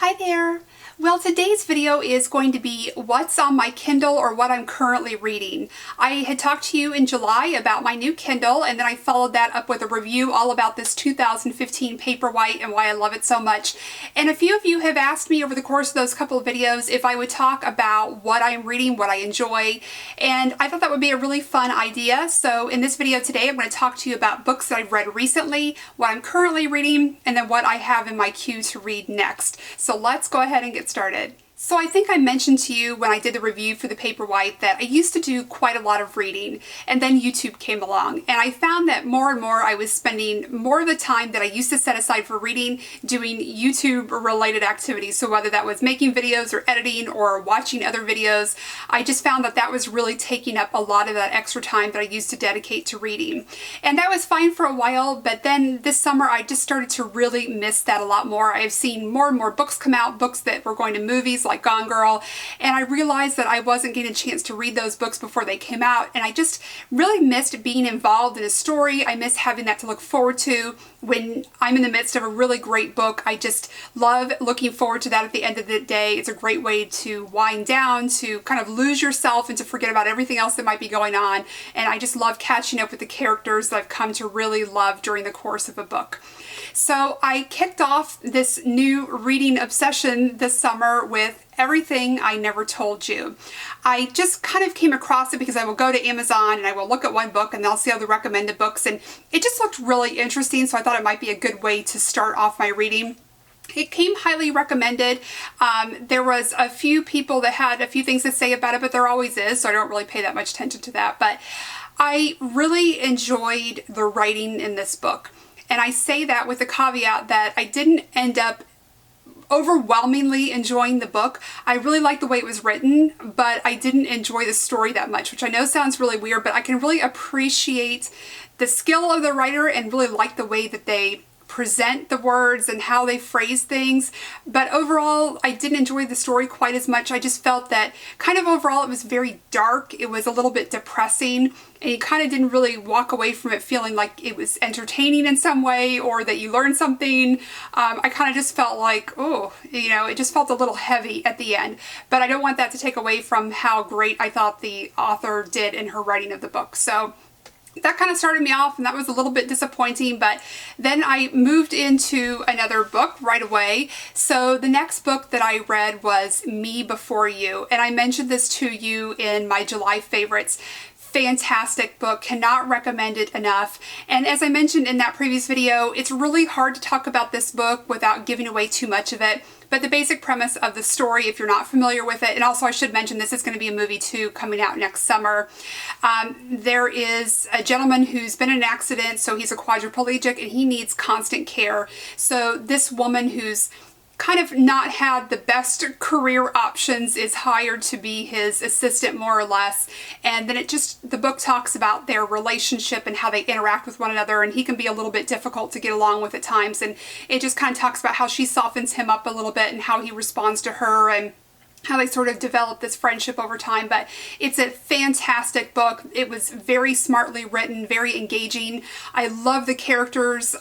Hi there! Well, today's video is going to be what's on my Kindle or what I'm currently reading. I had talked to you in July about my new Kindle, and then I followed that up with a review all about this 2015 Paperwhite and why I love it so much. And a few of you have asked me over the course of those couple of videos if I would talk about what I'm reading, what I enjoy, and I thought that would be a really fun idea. So in this video today, I'm going to talk to you about books that I've read recently, what I'm currently reading, and then what I have in my queue to read next. So let's go ahead and get started. So I think I mentioned to you when I did the review for the Paperwhite that I used to do quite a lot of reading, and then YouTube came along, and I found that more and more I was spending more of the time that I used to set aside for reading doing YouTube related activities. So whether that was making videos or editing or watching other videos, I just found that that was really taking up a lot of that extra time that I used to dedicate to reading. And that was fine for a while, but then this summer I just started to really miss that a lot more. I've seen more and more books come out, books that were going to movies like Gone Girl, and I realized that I wasn't getting a chance to read those books before they came out, and I just really missed being involved in a story. I miss having that to look forward to when I'm in the midst of a really great book. I just love looking forward to that at the end of the day. It's a great way to wind down, to kind of lose yourself and to forget about everything else that might be going on, and I just love catching up with the characters that I've come to really love during the course of a book. So I kicked off this new reading obsession this summer with Everything I Never Told You. I just kind of came across it because I will go to Amazon and I will look at one book and I'll see all the recommended books, and it just looked really interesting, so I thought it might be a good way to start off my reading. It came highly recommended. There was a few people that had a few things to say about it, but there always is, so I don't really pay that much attention to that. But I really enjoyed the writing in this book. And I say that with the caveat that I didn't end up overwhelmingly enjoying the book. I really liked the way it was written, but I didn't enjoy the story that much, which I know sounds really weird, but I can really appreciate the skill of the writer and really like the way that they present the words and how they phrase things. But overall, I didn't enjoy the story quite as much. I just felt that kind of overall it was very dark. It was a little bit depressing, and you kind of didn't really walk away from it feeling like it was entertaining in some way or that you learned something. I kind of just felt like, oh, you know, it just felt a little heavy at the end. But I don't want that to take away from how great I thought the author did in her writing of the book. So that kind of started me off, and that was a little bit disappointing, but then I moved into another book right away. So the next book that I read was Me Before You, and I mentioned this to you in my July favorites. Fantastic book, cannot recommend it enough. And as I mentioned in that previous video, it's really hard to talk about this book without giving away too much of it. But the basic premise of the story, if you're not familiar with it, and also I should mention this is going to be a movie too coming out next summer. There is a gentleman who's been in an accident, so he's a quadriplegic and he needs constant care. So this woman who's kind of not had the best career options is hired to be his assistant, more or less, and then the book talks about their relationship and how they interact with one another, and he can be a little bit difficult to get along with at times, and it just kind of talks about how she softens him up a little bit and how he responds to her and how they sort of develop this friendship over time. But it's a fantastic book. It was very smartly written, very engaging. I love the characters.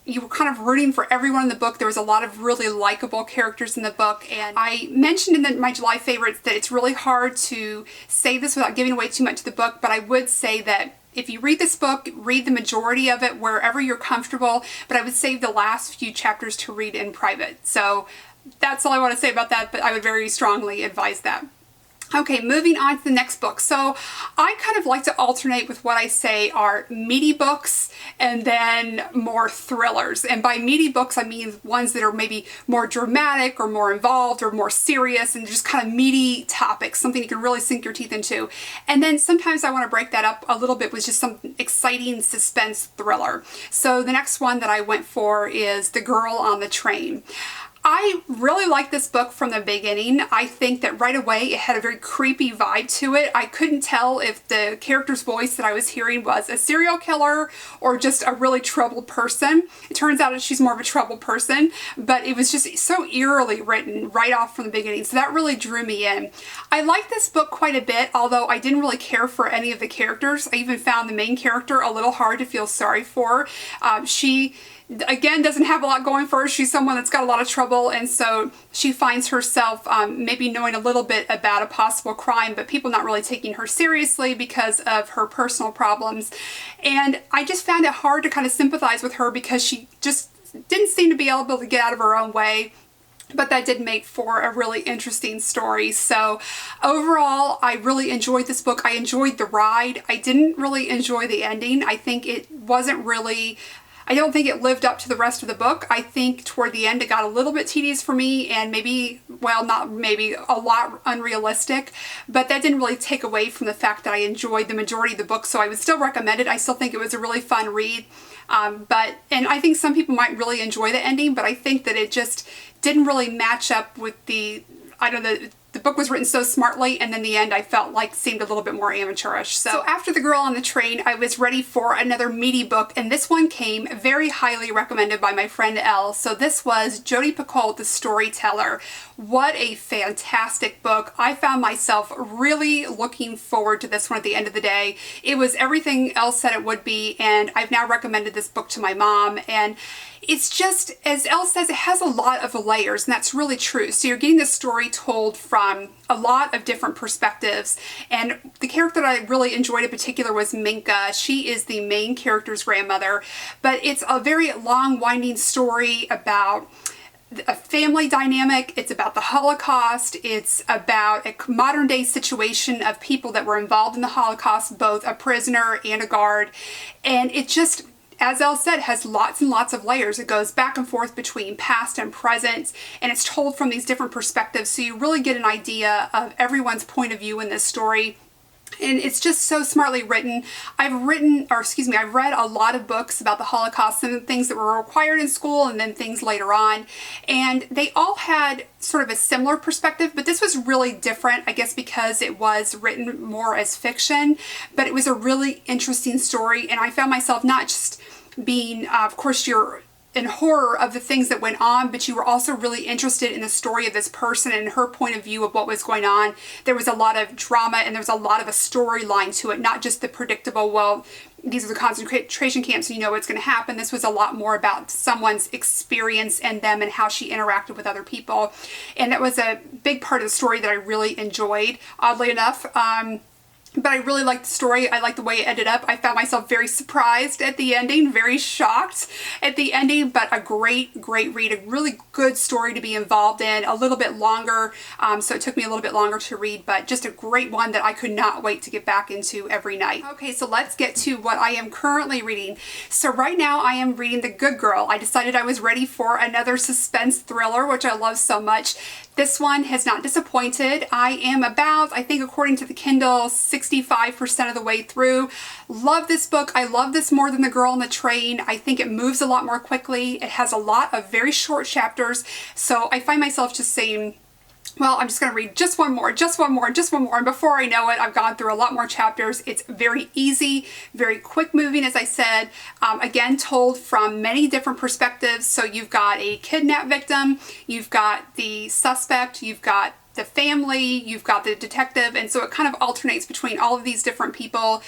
You were kind of rooting for everyone in the book. There was a lot of really likable characters in the book. And I mentioned in my July favorites that it's really hard to say this without giving away too much of the book, but I would say that if you read this book, read the majority of it wherever you're comfortable, but I would save the last few chapters to read in private. So that's all I want to say about that, but I would very strongly advise that. Okay, moving on to the next book. So I kind of like to alternate with what I say are meaty books and then more thrillers. And by meaty books, I mean ones that are maybe more dramatic or more involved or more serious and just kind of meaty topics, something you can really sink your teeth into. And then sometimes I want to break that up a little bit with just some exciting suspense thriller. So the next one that I went for is The Girl on the Train. I really liked this book from the beginning. I think that right away it had a very creepy vibe to it. I couldn't tell if the character's voice that I was hearing was a serial killer or just a really troubled person. It turns out that she's more of a troubled person, but it was just so eerily written right off from the beginning, so that really drew me in. I liked this book quite a bit, although I didn't really care for any of the characters. I even found the main character a little hard to feel sorry for. She again, doesn't have a lot going for her. She's someone that's got a lot of trouble, and so she finds herself maybe knowing a little bit about a possible crime, but people not really taking her seriously because of her personal problems. And I just found it hard to kind of sympathize with her because she just didn't seem to be able to get out of her own way. But that did make for a really interesting story. So overall, I really enjoyed this book. I enjoyed the ride. I didn't really enjoy the ending. I think it wasn't really, I don't think it lived up to the rest of the book. I think toward the end it got a little bit tedious for me and maybe, well, not maybe, a lot unrealistic, but that didn't really take away from the fact that I enjoyed the majority of the book, so I would still recommend it. I still think it was a really fun read. And I think some people might really enjoy the ending, but I think that it just didn't really match up with the, I don't know, the book was written so smartly, and then the end I felt like seemed a little bit more amateurish. So after The Girl on the Train, I was ready for another meaty book, and this one came very highly recommended by my friend Elle. So this was Jodi Picoult, The Storyteller. What a fantastic book. I found myself really looking forward to this one at the end of the day. It was everything Elle said it would be, and I've now recommended this book to my mom, and it's just, as Elle says, it has a lot of layers, and that's really true. So you're getting this story told from a lot of different perspectives, and the character that I really enjoyed in particular was Minka. She is the main character's grandmother, but it's a very long, winding story about a family dynamic. It's about the Holocaust. It's about a modern day situation of people that were involved in the Holocaust, both a prisoner and a guard, and it just, as Elle said, has lots and lots of layers. It goes back and forth between past and present, and it's told from these different perspectives, so you really get an idea of everyone's point of view in this story. And it's just so smartly written. I've read a lot of books about the Holocaust and things that were required in school and then things later on. And they all had sort of a similar perspective, but this was really different, I guess because it was written more as fiction. But it was a really interesting story, and I found myself not just being, of course, you're in horror of the things that went on, but you were also really interested in the story of this person and her point of view of what was going on. There was a lot of drama, and there was a lot of a storyline to it, not just the predictable, well, these are the concentration camps and you know what's going to happen. This was a lot more about someone's experience and them and how she interacted with other people. And that was a big part of the story that I really enjoyed, oddly enough. But I really liked the story. I liked the way it ended up. I found myself very surprised at the ending, very shocked at the ending, but a great, great read. A really good story to be involved in. A little bit longer, so it took me a little bit longer to read, but just a great one that I could not wait to get back into every night. Okay, so let's get to what I am currently reading. So right now I am reading The Good Girl. I decided I was ready for another suspense thriller, which I love so much. This one has not disappointed. I am about, I think according to the Kindle, 65% of the way through. Love this book. I love this more than The Girl on the Train. I think it moves a lot more quickly. It has a lot of very short chapters, so I find myself just saying, well, I'm just going to read just one more, just one more, just one more, and before I know it, I've gone through a lot more chapters. It's very easy, very quick moving, as I said, again, told from many different perspectives. So you've got a kidnap victim, you've got the suspect, you've got the family, you've got the detective, and so it kind of alternates between all of these different people.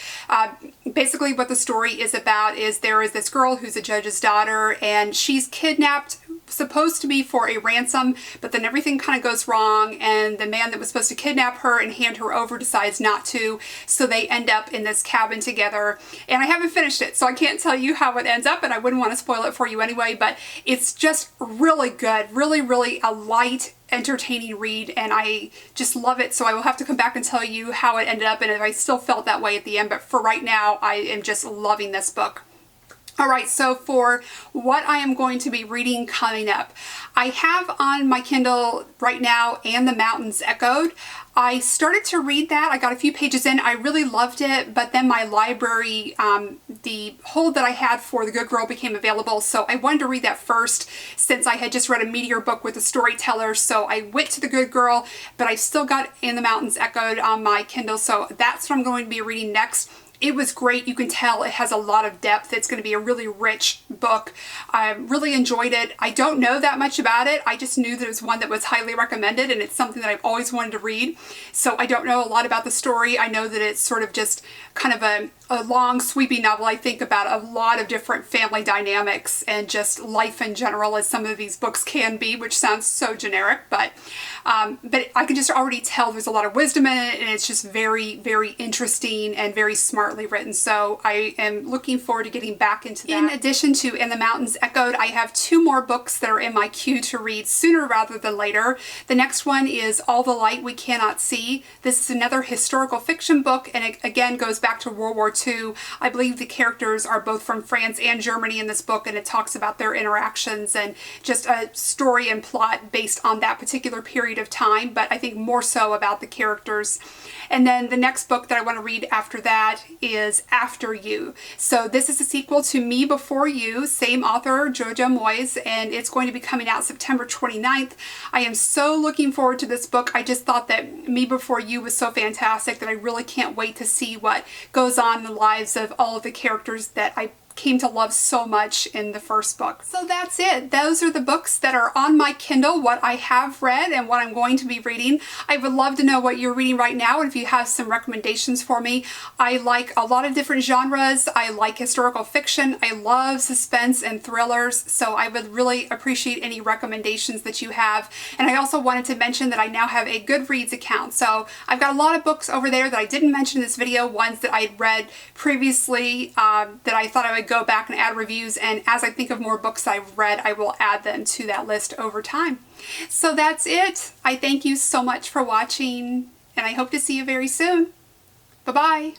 Basically what the story is about is there is this girl who's a judge's daughter, and she's kidnapped, supposed to be for a ransom, but then everything kind of goes wrong, and the man that was supposed to kidnap her and hand her over decides not to, so they end up in this cabin together. And I haven't finished it, so I can't tell you how it ends up, and I wouldn't want to spoil it for you anyway, but it's just really good, really, really a light, entertaining read, and I just love it. So I will have to come back and tell you how it ended up and if I still felt that way at the end, but for right now I am just loving this book. Alright, so for what I am going to be reading coming up, I have on my Kindle right now And the Mountains Echoed. I started to read that. I got a few pages in. I really loved it, but then my library, the hold that I had for The Good Girl became available, so I wanted to read that first since I had just read a meteor book with a Storyteller, so I went to The Good Girl, but I still got And the Mountains Echoed on my Kindle, so that's what I'm going to be reading next. It was great. You can tell it has a lot of depth. It's going to be a really rich book. I really enjoyed it. I don't know that much about it. I just knew that it was one that was highly recommended, and it's something that I've always wanted to read. So I don't know a lot about the story. I know that it's sort of just kind of a a long sweeping novel, I think about a lot of different family dynamics and just life in general, as some of these books can be, which sounds so generic, but I can just already tell there's a lot of wisdom in it, and it's just very, very interesting and very smartly written. So I am looking forward to getting back into that. In addition to In the Mountains Echoed, I have 2 more books that are in my queue to read sooner rather than later. The next one is All the Light We Cannot See. This is another historical fiction book, and it again goes back to World War II. I believe the characters are both from France and Germany in this book, and it talks about their interactions and just a story and plot based on that particular period of time, but I think more so about the characters. And then the next book that I want to read after that is After You. So this is a sequel to Me Before You, same author, Jojo Moyes, and it's going to be coming out September 29th. I am so looking forward to this book. I just thought that Me Before You was so fantastic that I really can't wait to see what goes on in the lives of all of the characters that I came to love so much in the first book. So that's it. Those are the books that are on my Kindle, what I have read and what I'm going to be reading. I would love to know what you're reading right now, and if you have some recommendations for me. I like a lot of different genres. I like historical fiction. I love suspense and thrillers, so I would really appreciate any recommendations that you have. And I also wanted to mention that I now have a Goodreads account. So I've got a lot of books over there that I didn't mention in this video, ones that I had read previously that I thought I would go back and add reviews, and as I think of more books I've read, I will add them to that list over time. So that's it. I thank you so much for watching, and I hope to see you very soon. Bye-bye.